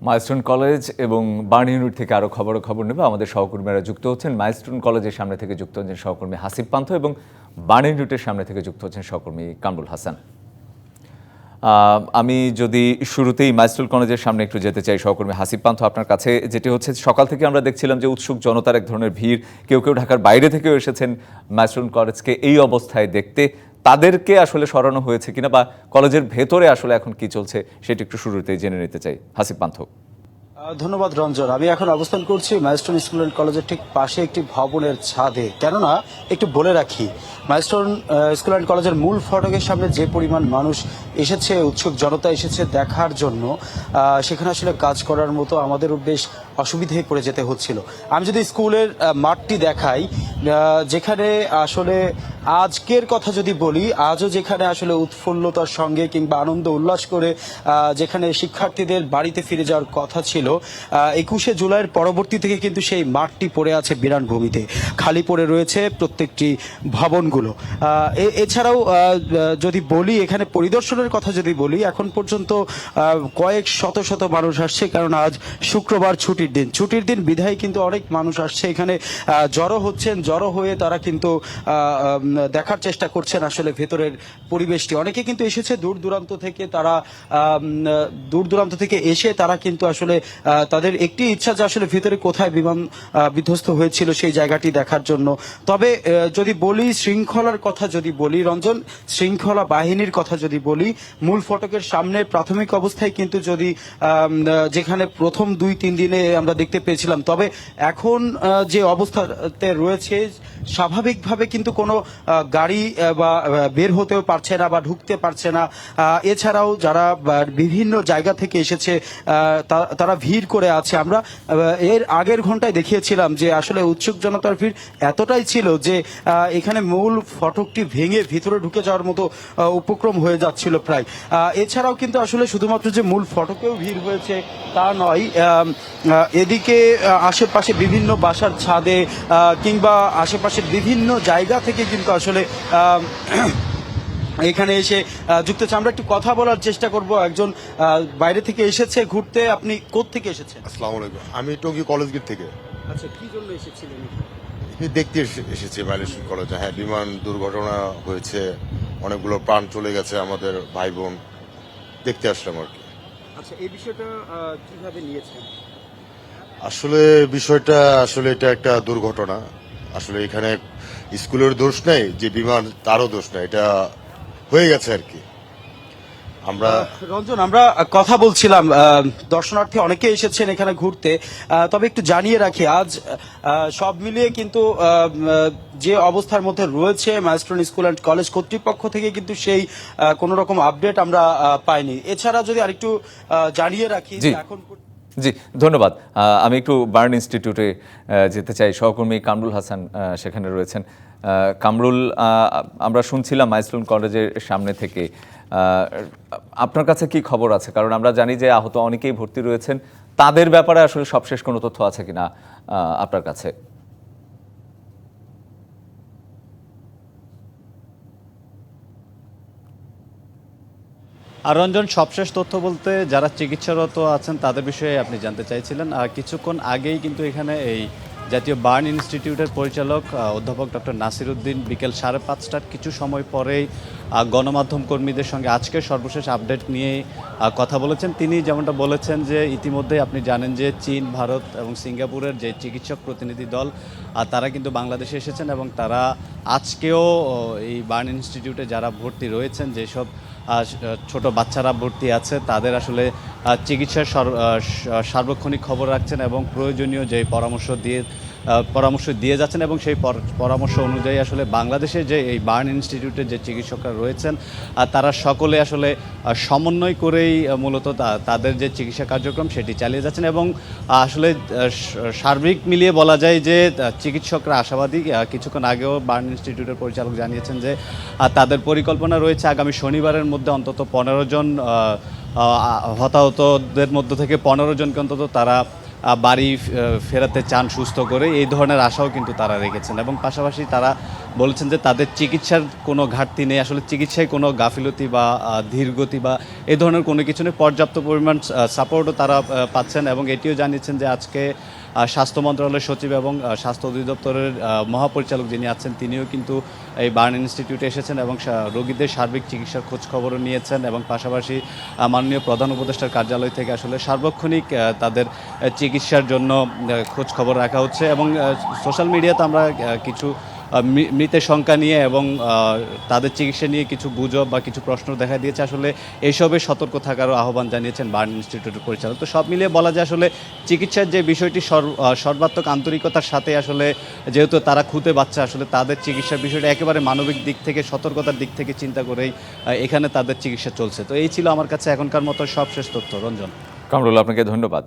Milestone college এবং burn unit থেকে আরও খবর নেবে আমাদের সহকর্মীরা যুক্ত হচ্ছেন। মাইলস্টোন কলেজের সামনে থেকে যুক্ত হচ্ছেন সহকর্মী হাসিব পান্থ এবং বার্ন ইউনিটের সামনে থেকে যুক্ত হচ্ছেন সহকর্মী কামরুল হাসান। আমি যদি শুরুতেই মাইলস্টোন কলেজের সামনে একটু যেতে চাই সহকর্মী হাসিব পান্থ, আপনার কাছে যেটি হচ্ছে সকাল থেকে আমরা দেখছিলাম যে উৎসুক জনতার এক ধরনের ভিড়, কেউ কেউ ঢাকার বাইরে থেকেও এসেছেন মাইলস্টোন কলেজকে এই অবস্থায় দেখতে। তাদেরকে আসলে সরানো হয়েছে কিনা বা কলেজের ভেতরে আসলে এখন কি চলছে সেটি একটু শুরুতেই জেনে নিতে চাই। হাসিব পান্থ। ধন্যবাদ রঞ্জন। আমি এখন অবস্থান করছি মাইলস্টোন স্কুল অ্যান্ড কলেজের ঠিক পাশে একটি ভবনের ছাদে। কেননা একটু বলে রাখি, মাইলস্টোন স্কুল অ্যান্ড কলেজের মূল ফটকের সামনে যে পরিমাণ মানুষ এসেছে, উৎসুক জনতা এসেছে দেখার জন্য, সেখানে আসলে কাজ করার মতো আমাদেরও বেশ অসুবিধায় পড়ে যেতে হচ্ছিল। আমি যদি স্কুলের মাঠটি দেখাই, যেখানে আসলে আজকের কথা যদি বলি, আজও যেখানে আসলে উৎফুল্লতার সঙ্গে কিংবা আনন্দ উল্লাস করে যেখানে শিক্ষার্থীদের বাড়িতে ফিরে যাওয়ার কথা ছিল, 21শে জুলাইয়ের পরবর্তী থেকে কিন্তু সেই মাঠটি পড়ে আছে বিরান ভূমিতে, খালি পড়ে রয়েছে প্রত্যেকটি ভবনগুলো। এছাড়াও যদি বলি, এখানে পরিদর্শনের কথা যদি বলি, এখন পর্যন্ত কয়েক শত শত মানুষ আসছে, কারণ আজ শুক্রবার ছুটির দিন বিধায় কিন্তু অনেক মানুষ আসছে এখানে, জড়ো হচ্ছেন। জড়ো হয়ে তারা কিন্তু দেখার চেষ্টা করছেন আসলে ভেতরের পরিবেশটি। অনেকে কিন্তু এসেছে দূর দূরান্ত থেকে, তারা দূর দূরান্ত থেকে এসে তারা কিন্তু আসলে তাদের একটি ইচ্ছা যে আসলে ভেতরে কোথায় বিমান বিধ্বস্ত হয়েছিল সেই জায়গাটি দেখার জন্য। তবে যদি বলি শৃঙ্খলার কথা, যদি বলি রঞ্জন, শৃঙ্খলা বাহিনীর কথা যদি বলি, মূল ফটকের সামনে প্রাথমিক অবস্থায় কিন্তু যদি যেখানে প্রথম 2-3 দিনে আমরা দেখতে পেয়েছিলাম, তবে এখন যে অবস্থাতে রয়েছে স্বাভাবিকভাবে কিন্তু কোনো গাড়ি বা বের হতেও পারছে না বা ঢুকতে পারছে না। এছাড়াও যারা বিভিন্ন জায়গা থেকে এসেছে তারা ভিড় করে আছে। আমরা এর আগের ঘন্টায় দেখিয়েছিলাম যে আসলে উৎসুক জনতার ভিড় এতটাই ছিল যে এখানে মূল ফটকটি ভেঙে ভিতরে ঢুকে যাওয়ার মতো উপক্রম হয়ে যাচ্ছিল প্রায়। এছাড়াও কিন্তু আসলে শুধুমাত্র যে মূল ফটকেও ভিড় হয়েছে তা নয়, এদিকে আশেপাশে বিভিন্ন বাসার ছাদে কিংবা আশেপাশের বিভিন্ন জায়গা থেকে কিন্তু আসলে এখানে এসে যুক্ত হচ্ছে। আমরা একটু কথা বলার চেষ্টা করব। একজন বাইরে থেকে এসেছে ঘুরতে। আপনি কোত্থেকে এসেছেন? আসসালামু আলাইকুম, আমি টঙ্গী কলেজ গেট থেকে। আচ্ছা, কি জন্য এসেছিলেন? দেখতে এসেছি মাইলস্টোন কলেজে। হ্যাঁ, বিমান দুর্ঘটনা হয়েছে, অনেকগুলো প্রাণ চলে গেছে আমাদের ভাই বোন, দেখতে আসলাম আর কি। আচ্ছা, এই বিষয়টা কিভাবে নিয়েছেন? আসলে বিষয়টা এটা একটা দুর্ঘটনা। আসলে এখানে স্কুলের দোষ নেই, যে বিমান তারও দোষ নেই, এটা হয়ে গেছে আর কি। রঞ্জন, আমরা কথা বলছিলাম, দর্শনার্থী অনেকে এসেছেন এখানে ঘুরতে। তবে একটু জানিয়ে রাখি, আজ সব মিলিয়ে কিন্তু যে অবস্থার মধ্যে রয়েছে মাইলস্টোন স্কুল অ্যান্ড কলেজ কর্তৃপক্ষ থেকে কিন্তু সেই কোন রকম আপডেট আমরা পাইনি। এছাড়া যদি আরেকটু জানিয়ে রাখি, এখন জি, ধন্যবাদ। আমি একটু বার্ন ইনস্টিটিউটে যেতে চাই। সহকর্মী কামরুল হাসান সেখানে রয়েছেন। কামরুল, আমরা শুনছিলাম মাইলস্টোন কলেজের সামনে থেকে, আপনার কাছে কি খবর আছে? কারণ আমরা জানি যে আহত অনেকেই ভর্তি রয়েছেন, তাদের ব্যাপারে আসলে সবশেষ কোনো তথ্য আছে কিনা আপনার কাছে? আর রঞ্জন, সবশেষ তথ্য বলতে যারা চিকিৎসারত আছেন তাদের বিষয়ে আপনি জানতে চাইছিলেন। আর কিছুক্ষণ আগেই কিন্তু এখানে এই জাতীয় বার্ন ইনস্টিটিউটের পরিচালক অধ্যাপক ডক্টর নাসির উদ্দিন বিকেল 5:30টার কিছু সময় পরেই গণমাধ্যম কর্মীদের সঙ্গে আজকের সর্বশেষ আপডেট নিয়ে কথা বলেছেন। তিনি যেমনটা বলেছেন যে ইতিমধ্যে আপনি জানেন যে চীন, ভারত এবং সিঙ্গাপুরের যে চিকিৎসক প্রতিনিধি দল তারা কিন্তু বাংলাদেশে এসেছেন এবং তারা আজকেও এই বার্ন ইনস্টিটিউটে যারা ভর্তি রয়েছেন, যেসব ছোট বাচ্চারা ভর্তি আছে, তাদের আসলে চিকিৎসার সার্বক্ষণিক খবর রাখছেন এবং প্রয়োজনীয় যে পরামর্শ দিয়ে যাচ্ছেন এবং সেই পরামর্শ অনুযায়ী আসলে বাংলাদেশে যে এই বার্ন ইনস্টিটিউটের যে চিকিৎসকরা রয়েছেন তারা সকলে আসলে সমন্বয় করেই মূলত তাদের যে চিকিৎসা কার্যক্রম সেটি চালিয়ে যাচ্ছেন। এবং আসলে সার্বিক মিলিয়ে বলা যায় যে চিকিৎসকরা আশাবাদী। কিছুক্ষণ আগেও বার্ন ইনস্টিটিউটের পরিচালক জানিয়েছেন যে তাদের পরিকল্পনা রয়েছে আগামী শনিবারের মধ্যে অন্তত 15 জন হতাহতদের মধ্য থেকে 15 জনকে অন্তত তারা বাড়ি ফেরাতে চান সুস্থ করে, এই ধরনের আশাও কিন্তু তারা রেখেছেন। এবং পাশাপাশি তারা বলেছেন যে তাদের চিকিৎসার কোনো ঘাটতি নেই, আসলে চিকিৎসায় কোনো গাফিলতি বা ধীরগতি বা এই ধরনের কোনো কিছু নেই, পর্যাপ্ত পরিমাণ সাপোর্টও তারা পাচ্ছেন। এবং এটিও জানিয়েছেন যে আজকে স্বাস্থ্য মন্ত্রণালয়ের সচিব এবং স্বাস্থ্য অধিদপ্তরের মহাপরিচালক যিনি আছেন তিনিও কিন্তু এই বার্ন ইনস্টিটিউটে এসেছেন এবং রোগীদের সার্বিক চিকিৎসার খোঁজ খবরও নিয়েছেন। এবং পাশাপাশি মাননীয় প্রধান উপদেষ্টার কার্যালয় থেকে আসলে সার্বক্ষণিক তাদের চিকিৎসার জন্য খোঁজ খবর রাখা হচ্ছে। এবং সোশ্যাল মিডিয়াতে আমরা কিছু মৃতের সংখ্যা নিয়ে এবং তাদের চিকিৎসা নিয়ে কিছু গুজব বা কিছু প্রশ্ন দেখা দিয়েছে, আসলে এইসবে সতর্ক থাকারও আহ্বান জানিয়েছেন বার্ন ইনস্টিটিউটের পরিচালক। তো সব মিলিয়ে বলা যায় আসলে চিকিৎসার যে বিষয়টি সর্বাত্মক আন্তরিকতার সাথে, আসলে যেহেতু তারা খুঁতে বাচ্চা, আসলে তাদের চিকিৎসার বিষয়টা একেবারে মানবিক দিক থেকে, সতর্কতার দিক থেকে চিন্তা করেই এখানে তাদের চিকিৎসা চলছে। তো এই ছিল আমার কাছে এখনকার মতো সবশেষ তথ্য। রঞ্জন। কামরুল, আপনাকে ধন্যবাদ।